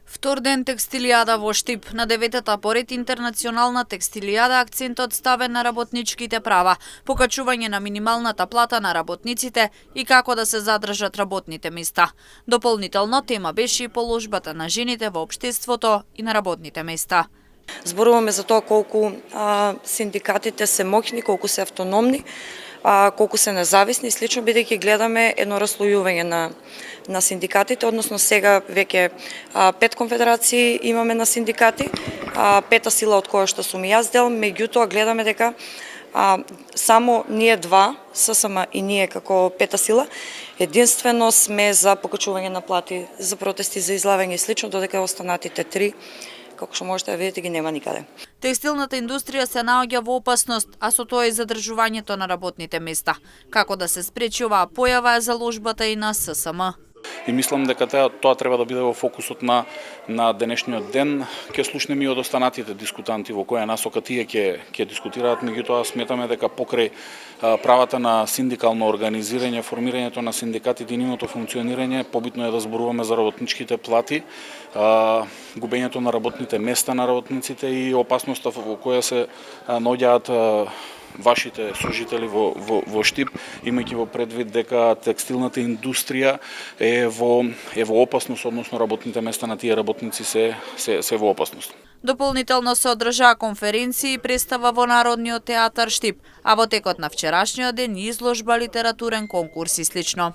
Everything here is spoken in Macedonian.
Втор ден текстилијада во Штип. На 9-та поред интернационална текстилијада акцентот ставен на работничките права, покачување на минималната плата на работниците и како да се задржат работните места. Дополнително тема беше и положбата на жените во општеството и на работните места. Зборуваме за тоа колку синдикатите се моќни, колку се автономни, колку се независни, слично бидејќи гледаме едно раслојување на синдикатите, односно сега веќе 5 конфедерации имаме на синдикати, пета сила од која што сум јас дел, меѓутоа гледаме дека само ние два, ССМ и ние како пета сила, единствено сме за покачување на плати, за протести, за излавање и слично, додека останатите три, како што можете да видите, ги нема никаде. Текстилната индустрија се наоѓа во опасност, а со тоа и задржувањето на работните места. Како да се спречи оваа појава е заложбата и на ССМ. И мислам дека тоа треба да биде во фокусот на денешниот ден. Ќе слушнеме и од останатите дискутанти во која насока тие ќе дискутираат, меѓутоа сметаме дека покрај правата на синдикално организирање, формирањето на синдикатите и нивното функционирање, побитно е да зборуваме за работничките плати, губењето на работните места на работниците и опасноста во која се наоѓаат вашите сожители во Штип, имајќи во предвид дека текстилната индустрија е во опасност, односно работните места на тие работници се во опасност. Дополнително се одржаа конференции и представа во Народниот театар Штип, а во текот на вчерашниот ден изложба, литературен конкурс и слично.